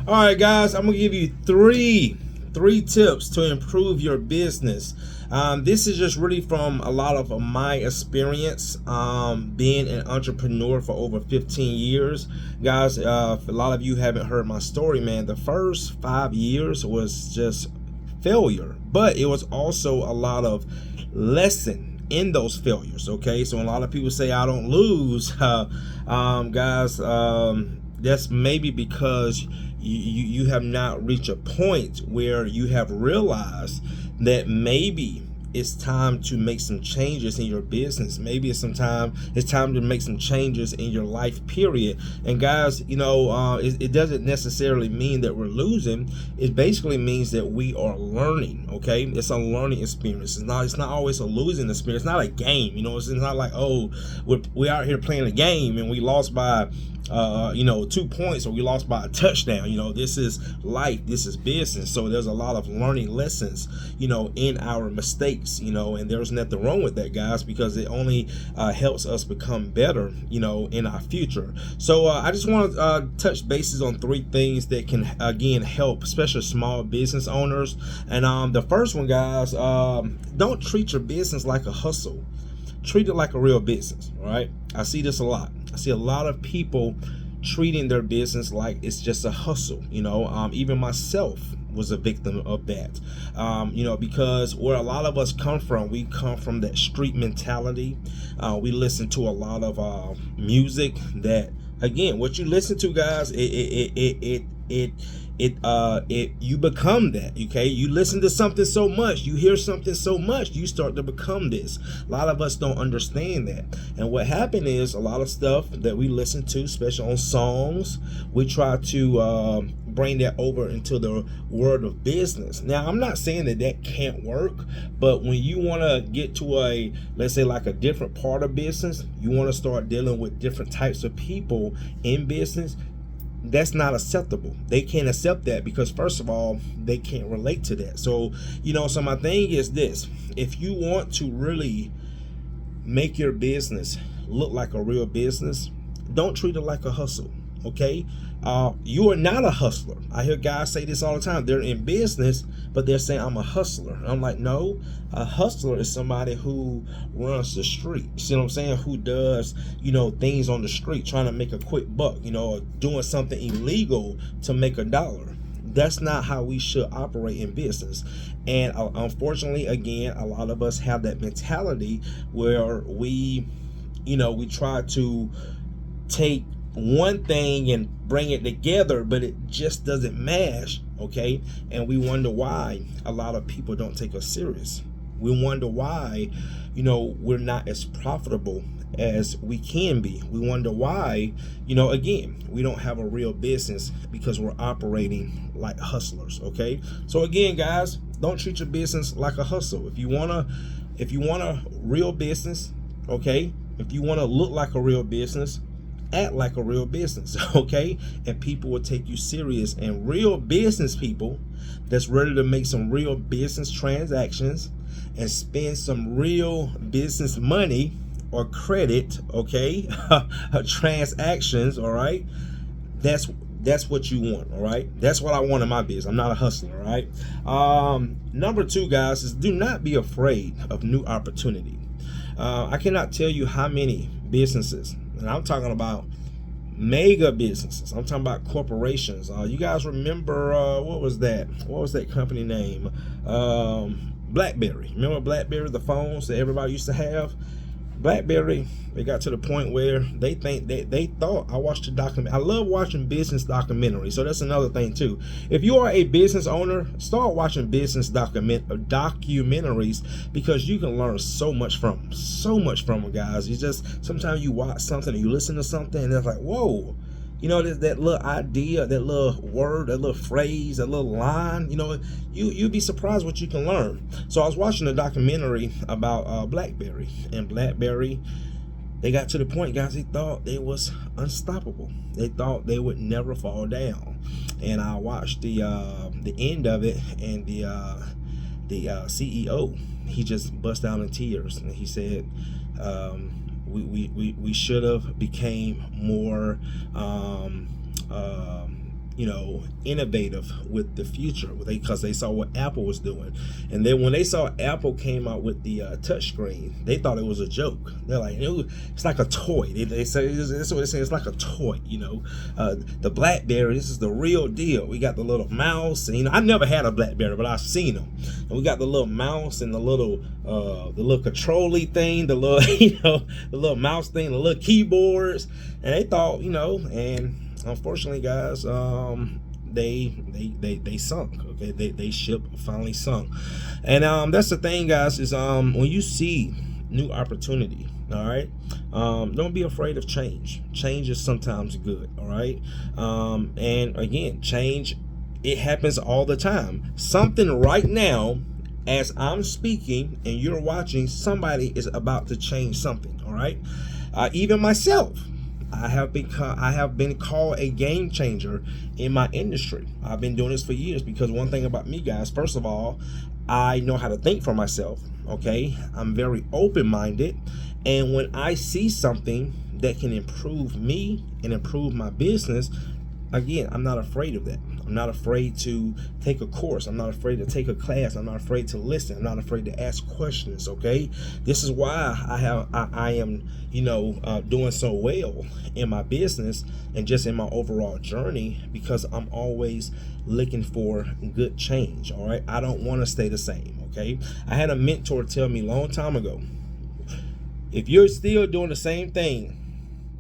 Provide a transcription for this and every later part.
All right, guys, I'm gonna give you three tips to improve your business. This is just really from a lot of my experience being an entrepreneur for over 15 years. Guys, if a lot of you haven't heard my story, man, the first 5 years was just failure, but it was also a lot of lesson in those failures. Okay, so a lot of people say I don't lose, guys. That's maybe because you have not reached a point where you have realized that maybe it's time to make some changes in your business. Maybe it's time to make some changes in your life period. And guys, it doesn't necessarily mean that we're losing. It basically means that we are learning. Okay, it's a learning experience. It's not always a losing experience. It's not a game. It's not like, oh, we're out here playing a game and we lost by 2 points or we lost by a touchdown. This is life, this is business. So there's a lot of learning lessons, in our mistakes, and there's nothing wrong with that, guys, because it only helps us become better, in our future. So I just want to touch bases on three things that can, again, help, especially small business owners. And the first one, guys, don't treat your business like a hustle. Treat it like a real business. All right, I see this a lot. I see a lot of people treating their business like it's just a hustle. Even myself was a victim of that. Because where a lot of us come from, we come from that street mentality. We listen to a lot of music that, again, what you listen to, guys, you become that. Okay, you listen to something so much, you hear something so much, you start to become this. A lot of us don't understand that, and what happened is a lot of stuff that we listen to, especially on songs, we try to bring that over into the world of business. Now, I'm not saying that can't work, but when you want to get to a, let's say, like a different part of business, you want to start dealing with different types of people in business. That's not acceptable. They can't accept that because, first of all, they can't relate to that. So so my thing is this: if you want to really make your business look like a real business, don't treat it like a hustle. Okay, you are not a hustler. I hear guys say this all the time. They're in business, but they're saying I'm a hustler. And I'm like, no, a hustler is somebody who runs the street. You see what I'm saying? Who does things on the street, trying to make a quick buck, or doing something illegal to make $1. That's not how we should operate in business. And unfortunately, again, a lot of us have that mentality where we try to take one thing and bring it together, but it just doesn't mash. Okay, and we wonder why a lot of people don't take us serious. We wonder why we're not as profitable as we can be. We wonder why again, we don't have a real business because we're operating like hustlers. Okay, so again, guys, don't treat your business like a hustle. If you want a real business, okay, if you want to look like a real business, act like a real business. Okay, and people will take you serious. And real business people that's ready to make some real business transactions and spend some real business money or credit, okay, transactions, all right, that's what you want. All right, that's what I want in my business. I'm not a hustler. All right. Number two, guys, is do not be afraid of new opportunity. I cannot tell you how many businesses, and I'm talking about mega businesses, I'm talking about corporations. You guys remember what was that company name? BlackBerry. Remember BlackBerry, the phones that everybody used to have? BlackBerry, they got to the point where they thought, I watched a document. I love watching business documentaries, so that's another thing too. If you are a business owner, start watching business documentaries, because you can learn so much from them, guys. You just, sometimes you watch something and you listen to something and it's like, whoa, that little idea, that little word, that little phrase, that little line, you'd be surprised what you can learn. So I was watching a documentary about BlackBerry, and BlackBerry, they got to the point, guys, they thought they was unstoppable. They thought they would never fall down. And I watched the end of it, and the CEO, he just bust down in tears, and he said, we should have became more innovative with the future, because they saw what Apple was doing. And then when they saw Apple came out with the touchscreen, they thought it was a joke. They're like, it's like a toy. They say, that's what they say, it's like a toy. The BlackBerry, this is the real deal. We got the little mouse, and I never had a BlackBerry, but I've seen them. And we got the little mouse and the little control-y thing, the little the little mouse thing, the little keyboards, and they thought, and unfortunately, guys, they sunk. Okay, they ship finally sunk. And that's the thing, guys, is when you see new opportunity, all right, don't be afraid of change. Change is sometimes good, all right. And again, change, it happens all the time. Something right now, as I'm speaking and you're watching, somebody is about to change something, all right. Even myself, I have been called a game changer in my industry. I've been doing this for years, because one thing about me, guys, first of all, I know how to think for myself. Okay, I'm very open-minded, and when I see something that can improve me and improve my business, again, I'm not afraid of that. I'm not afraid to take a course. I'm not afraid to take a class. I'm not afraid to listen. I'm not afraid to ask questions. Okay, this is why I am doing so well in my business and just in my overall journey, because I'm always looking for good change. All right, I don't want to stay the same. Okay, I had a mentor tell me a long time ago, if you're still doing the same thing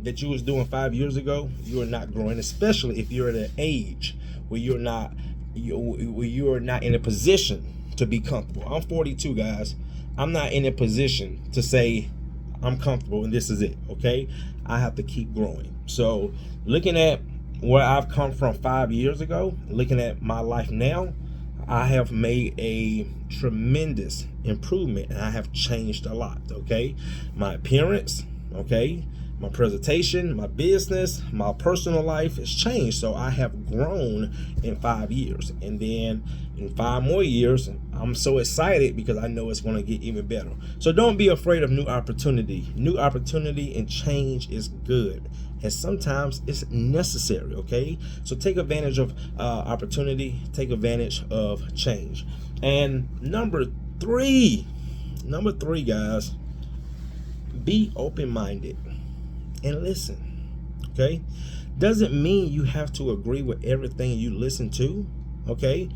that you was doing 5 years ago, you are not growing, especially if you're at an age where you're not in a position to be comfortable. I'm 42, guys. I'm not in a position to say I'm comfortable and this is it. Okay, I have to keep growing. So looking at where I've come from 5 years ago, looking at my life now, I have made a tremendous improvement, and I have changed a lot. Okay, my appearance, okay, my presentation, my business, my personal life has changed. So I have grown in 5 years, and then in 5 more years, I'm so excited because I know it's going to get even better. So don't be afraid of new opportunity. New opportunity and change is good, and sometimes it's necessary. Okay, so take advantage of opportunity, take advantage of change. And number three, guys, be open-minded and listen. Okay, doesn't mean you have to agree with everything you listen to. Okay,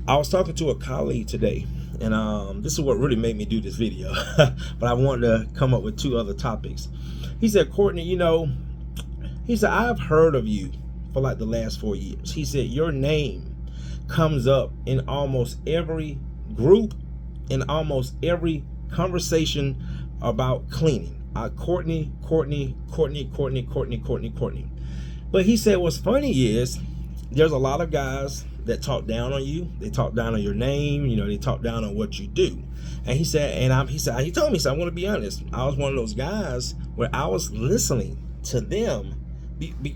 I was talking to a colleague today, and this is what really made me do this video. But I wanted to come up with 2 other topics. He said, Courtney, he said, I've heard of you for like the last 4 years. He said, your name comes up in almost every group, in almost every conversation about cleaning. Courtney. But he said, what's funny is there's a lot of guys that talk down on you. They talk down on your name. They talk down on what you do. And he said, he told me, so I'm going to be honest. I was one of those guys where I was listening to them,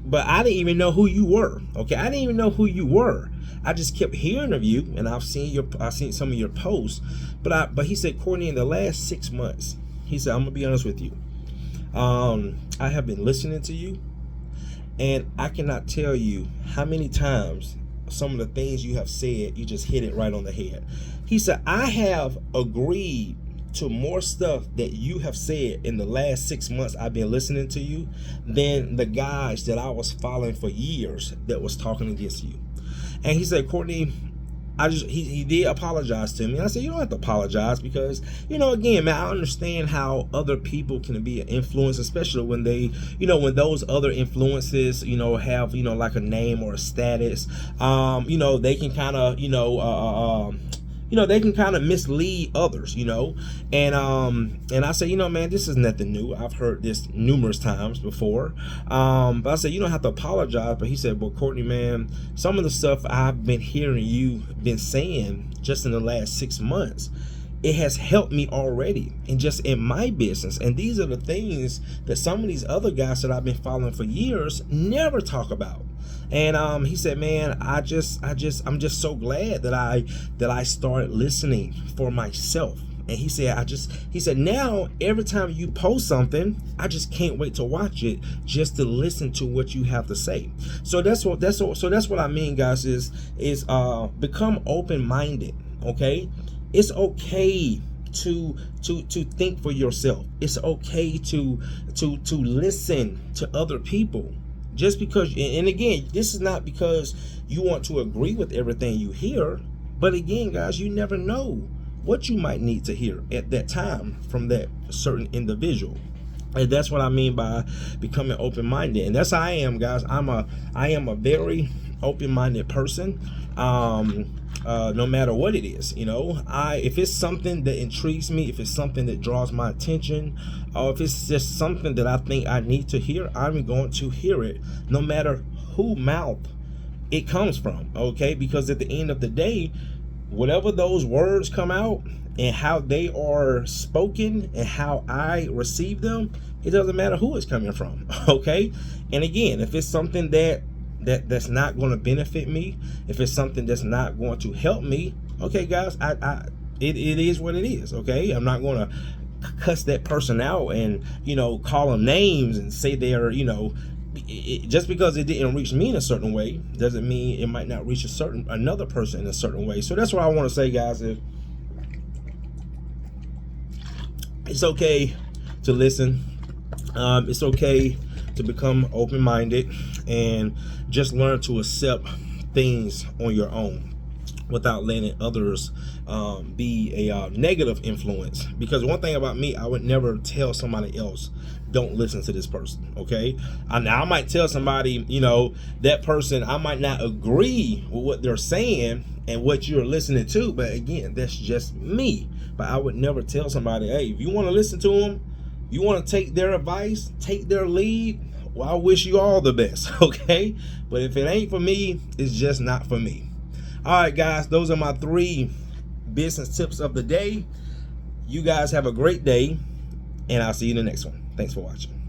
but I didn't even know who you were. Okay, I didn't even know who you were. I just kept hearing of you, and I've seen some of your posts. But he said, Courtney, in the last 6 months, he said, I'm gonna be honest with you. I have been listening to you, and I cannot tell you how many times some of the things you have said, you just hit it right on the head. He said, I have agreed to more stuff that you have said in the last 6 months I've been listening to you than the guys that I was following for years that was talking against you. And he said, Courtney, he did apologize to me. I said, you don't have to apologize, because again, man, I understand how other people can be an influence, especially when they when those other influences have like a name or a status. They can kind of they can kind of mislead others, and I say, man, this is nothing new. I've heard this numerous times before. But I said, you don't have to apologize. But he said, well, Courtney, man, some of the stuff I've been hearing you been saying just in the last 6 months, it has helped me already, and just in my business. And these are the things that some of these other guys that I've been following for years never talk about. And he said, man, I'm just so glad that I started listening for myself. And he said, now every time you post something, I just can't wait to watch it just to listen to what you have to say. So that's what I mean, guys, is become open-minded. Okay, it's okay to think for yourself. It's okay to listen to other people. Just because, and again, this is not because you want to agree with everything you hear, but again, guys, you never know what you might need to hear at that time from that certain individual. And that's what I mean by becoming open-minded. And that's how I am, guys. I am a very open-minded person. No matter what it is, if it's something that intrigues me, if it's something that draws my attention, or if it's just something that I think I need to hear, I'm going to hear it, no matter who mouth it comes from. Okay, because at the end of the day, whatever those words come out and how they are spoken and how I receive them, it doesn't matter who it's coming from. Okay, and again, if it's something that's not going to benefit me, if it's something that's not going to help me, okay, guys, it is what it is. Okay, I'm not going to cuss that person out and call them names and say they're just because it didn't reach me in a certain way doesn't mean it might not reach another person in a certain way. So that's what I want to say, guys. It's okay to listen. It's okay to become open-minded and just learn to accept things on your own without letting others be a negative influence. Because one thing about me, I would never tell somebody else, don't listen to this person. Okay, I might tell somebody, that person, I might not agree with what they're saying and what you're listening to, but again, that's just me. But I would never tell somebody, hey, if you want to listen to them, you want to take their advice, take their lead, well, I wish you all the best. Okay, but if it ain't for me, it's just not for me. All right, guys, those are my 3 business tips of the day. You guys have a great day, and I'll see you in the next one. Thanks for watching.